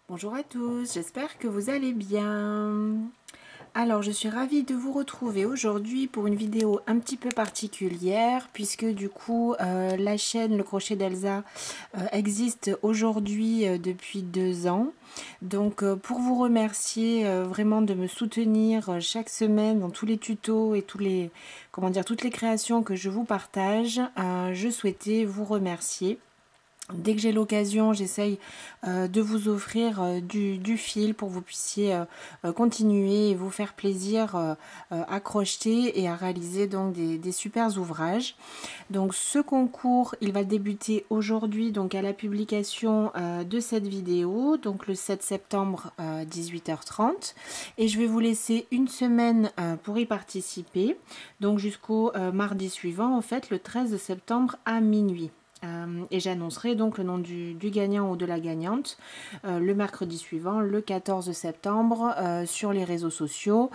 Bonjour à tous, j'espère que vous allez bien. Alors, je suis ravie de vous retrouver aujourd'hui pour une vidéo un petit peu particulière puisque du coup, la chaîne Le Crochet d'Elsa existe aujourd'hui depuis 2 ans. Donc, pour vous remercier vraiment de me soutenir chaque semaine dans tous les tutos et toutes les créations que je vous partage, je souhaitais vous remercier. Dès que j'ai l'occasion, j'essaye de vous offrir du fil pour que vous puissiez continuer et vous faire plaisir à crocheter et à réaliser donc des super ouvrages. Donc ce concours, il va débuter aujourd'hui donc à la publication de cette vidéo, donc le 7 septembre 18h30. Et je vais vous laisser une semaine pour y participer, donc jusqu'au mardi suivant, en fait le 13 septembre à minuit. Et j'annoncerai donc le nom du gagnant ou de la gagnante le mercredi suivant, le 14 septembre, sur les réseaux sociaux.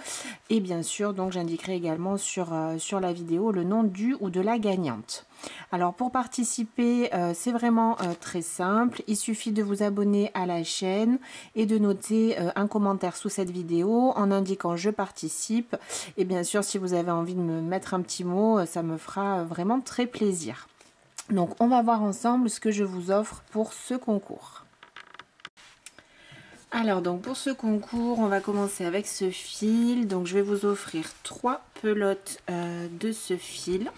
Et bien sûr, donc j'indiquerai également sur la vidéo le nom du ou de la gagnante. Alors pour participer, c'est vraiment très simple. Il suffit de vous abonner à la chaîne et de noter un commentaire sous cette vidéo en indiquant je participe. Et bien sûr, si vous avez envie de me mettre un petit mot, ça me fera vraiment très plaisir. Donc on va voir ensemble ce que je vous offre pour ce concours. Alors donc pour ce concours, on va commencer avec ce fil. Donc je vais vous offrir 3 pelotes de ce fil.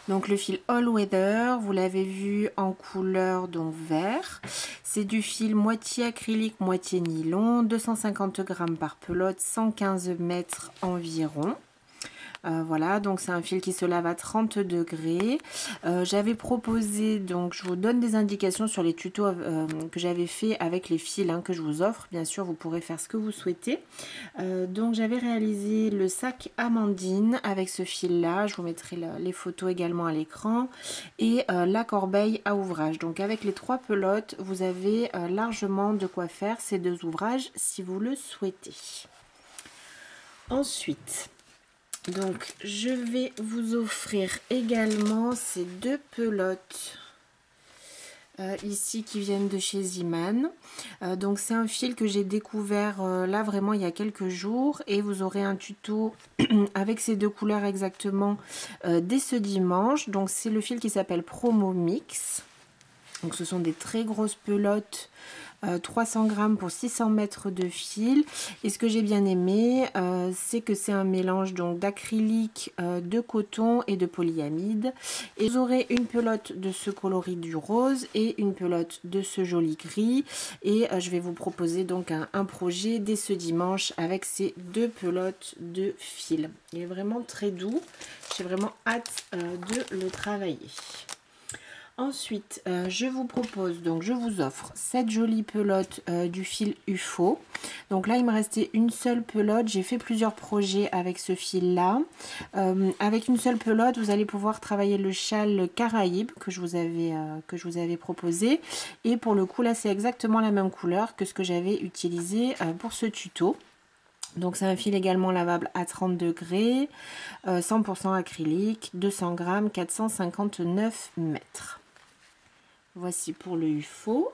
Donc le fil All Weather, vous l'avez vu en couleur donc vert. C'est du fil moitié acrylique, moitié nylon, 250 grammes par pelote, 115 mètres environ. Voilà, donc c'est un fil qui se lave à 30 degrés. J'avais proposé, donc je vous donne des indications sur les tutos que j'avais fait avec les fils que je vous offre. Bien sûr, vous pourrez faire ce que vous souhaitez. Donc j'avais réalisé le sac Amandine avec ce fil-là. Je vous mettrai les photos également à l'écran. Et la corbeille à ouvrage. Donc avec les 3 pelotes, vous avez largement de quoi faire ces 2 ouvrages si vous le souhaitez. Ensuite... donc je vais vous offrir également ces 2 pelotes ici qui viennent de chez Ziman. Donc c'est un fil que j'ai découvert là vraiment il y a quelques jours, et vous aurez un tuto avec ces 2 couleurs exactement dès ce dimanche. Donc c'est le fil qui s'appelle Promo Mix. Donc ce sont des très grosses pelotes, 300 grammes pour 600 mètres de fil. Et ce que j'ai bien aimé, c'est que c'est un mélange donc d'acrylique, de coton et de polyamide. Et vous aurez une pelote de ce coloris du rose et une pelote de ce joli gris. Et je vais vous proposer donc un projet dès ce dimanche avec ces 2 pelotes de fil. Il est vraiment très doux. J'ai vraiment hâte de le travailler. Ensuite, je vous propose, donc je vous offre cette jolie pelote du fil UFO. Donc là, il me restait une seule pelote. J'ai fait plusieurs projets avec ce fil-là. Avec une seule pelote, vous allez pouvoir travailler le châle Caraïbe que je vous avais proposé. Et pour le coup, là, c'est exactement la même couleur que ce que j'avais utilisé pour ce tuto. Donc c'est un fil également lavable à 30 degrés, 100% acrylique, 200 grammes, 459 mètres. Voici pour le UFO.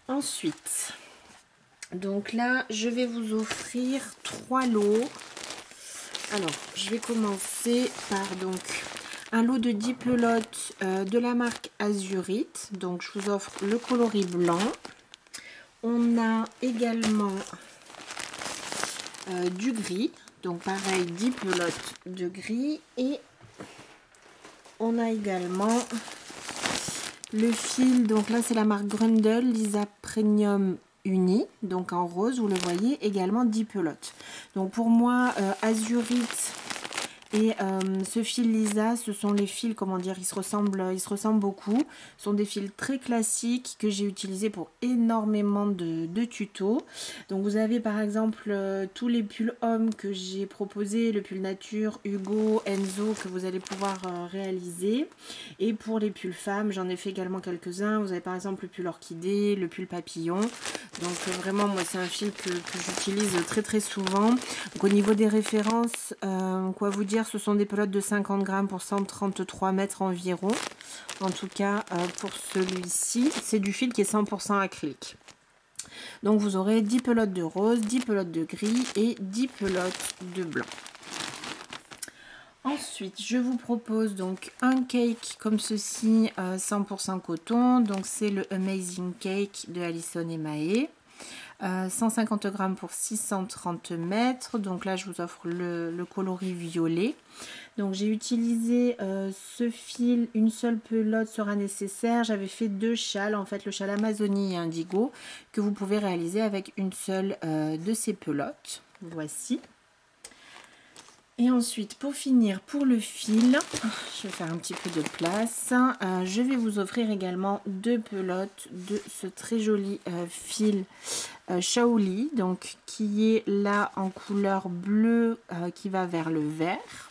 Ensuite, donc là, je vais vous offrir 3 lots. Alors, je vais commencer par donc un lot de 10 pelotes de la marque Azurite. Donc, je vous offre le coloris blanc. On a également du gris. Donc, pareil, 10 pelotes de gris. Et on a également... le fil, donc là c'est la marque Grundle, Lisa Premium Uni, donc en rose, vous le voyez, également 10 pelotes. Donc pour moi, Azurite et ce fil Lisa, ce sont les fils, comment dire, ils se ressemblent beaucoup. Ce sont des fils très classiques que j'ai utilisés pour énormément de tutos. Donc vous avez par exemple tous les pulls hommes que j'ai proposés, le pull nature, Hugo, Enzo, que vous allez pouvoir réaliser. Et pour les pulls femmes, j'en ai fait également quelques-uns. Vous avez par exemple le pull orchidée, le pull papillon. Donc vraiment, moi c'est un fil que j'utilise très très souvent. Donc au niveau des références, quoi vous dire, ce sont des pelotes de 50 grammes pour 133 mètres environ. En tout cas, pour celui-ci, c'est du fil qui est 100% acrylique. Donc vous aurez 10 pelotes de rose, 10 pelotes de gris et 10 pelotes de blanc. Ensuite, je vous propose donc un cake comme ceci, 100% coton. Donc c'est le Amazing Cake de Alison et Mahé. 150 grammes pour 630 mètres. Donc là, je vous offre le coloris violet. Donc j'ai utilisé ce fil, une seule pelote sera nécessaire. J'avais fait 2 châles, en fait le châle Amazonie et Indigo, que vous pouvez réaliser avec une seule de ces pelotes. Voici. Et ensuite, pour finir, pour le fil, je vais faire un petit peu de place. Je vais vous offrir également 2 pelotes de ce très joli fil Shaoli, donc qui est là en couleur bleue qui va vers le vert.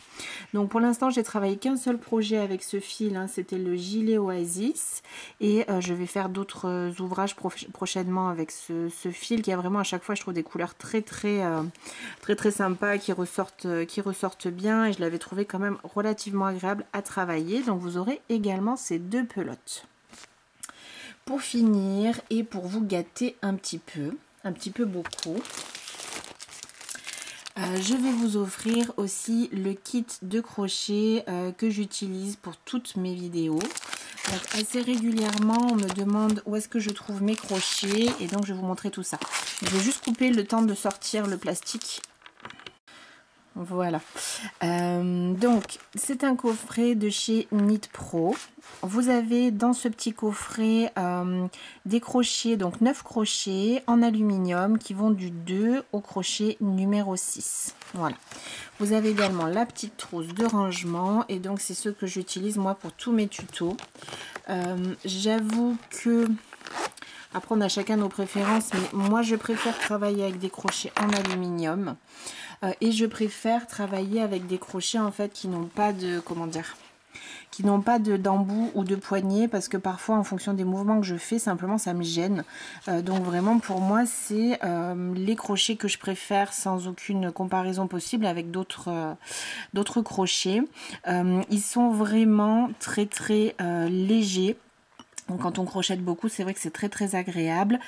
Donc pour l'instant, j'ai travaillé qu'un seul projet avec ce fil, hein, c'était le gilet Oasis. Et je vais faire d'autres ouvrages prochainement avec ce fil qui a vraiment à chaque fois, je trouve, des couleurs très sympas qui ressortent bien. Et je l'avais trouvé quand même relativement agréable à travailler. Donc vous aurez également ces 2 pelotes. Pour finir et pour vous gâter un petit peu beaucoup, je vais vous offrir aussi le kit de crochet que j'utilise pour toutes mes vidéos. Donc, assez régulièrement, on me demande où est-ce que je trouve mes crochets et donc je vais vous montrer tout ça. Je vais juste couper le temps de sortir le plastique. Voilà. Donc, c'est un coffret de chez Knit Pro. Vous avez dans ce petit coffret des crochets, donc 9 crochets en aluminium qui vont du 2 au crochet numéro 6. Voilà. Vous avez également la petite trousse de rangement et donc c'est ce que j'utilise moi pour tous mes tutos. J'avoue que... Après, on a chacun nos préférences, mais moi, je préfère travailler avec des crochets en aluminium. Et je préfère travailler avec des crochets, en fait, qui n'ont pas de... Comment dire ? Qui n'ont pas d'embout ou de poignée, parce que parfois, en fonction des mouvements que je fais, simplement, ça me gêne. Donc, vraiment, pour moi, c'est les crochets que je préfère, sans aucune comparaison possible, avec d'autres crochets. Ils sont vraiment très légers. Donc quand on crochette beaucoup, c'est vrai que c'est très agréable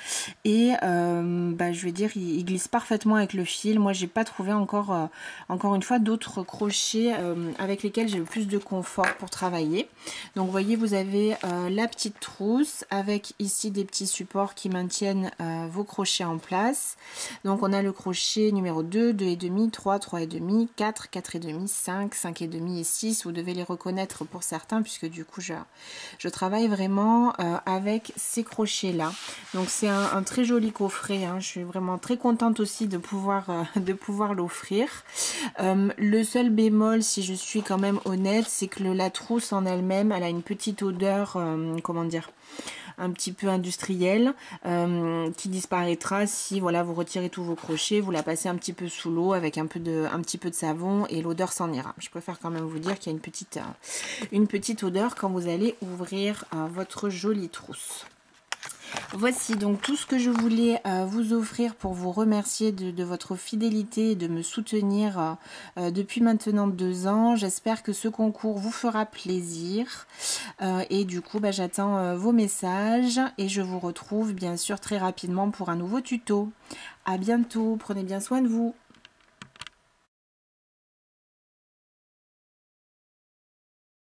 et je vais dire, il glisse parfaitement avec le fil. Moi, j'ai pas trouvé encore une fois d'autres crochets avec lesquels j'ai le plus de confort pour travailler. Donc vous voyez, vous avez la petite trousse avec ici des petits supports qui maintiennent vos crochets en place. Donc on a le crochet numéro 2, 2,5, 3, 3,5, 4, 4,5, 5, 5,5 et 6. Vous devez les reconnaître pour certains puisque du coup je travaille vraiment avec ces crochets là. Donc c'est un très joli coffret, hein. Je suis vraiment très contente aussi de pouvoir l'offrir. Le seul bémol, si je suis quand même honnête, c'est que la trousse en elle-même, elle a une petite odeur, comment dire, un petit peu industrielle, qui disparaîtra si voilà, vous retirez tous vos crochets, vous la passez un petit peu sous l'eau avec un petit peu de savon et l'odeur s'en ira. Je préfère quand même vous dire qu'il y a une petite odeur quand vous allez ouvrir votre jolie trousse. Voici donc tout ce que je voulais vous offrir pour vous remercier de votre fidélité et de me soutenir depuis maintenant 2 ans. J'espère que ce concours vous fera plaisir et du coup j'attends vos messages et je vous retrouve bien sûr très rapidement pour un nouveau tuto. À bientôt, prenez bien soin de vous.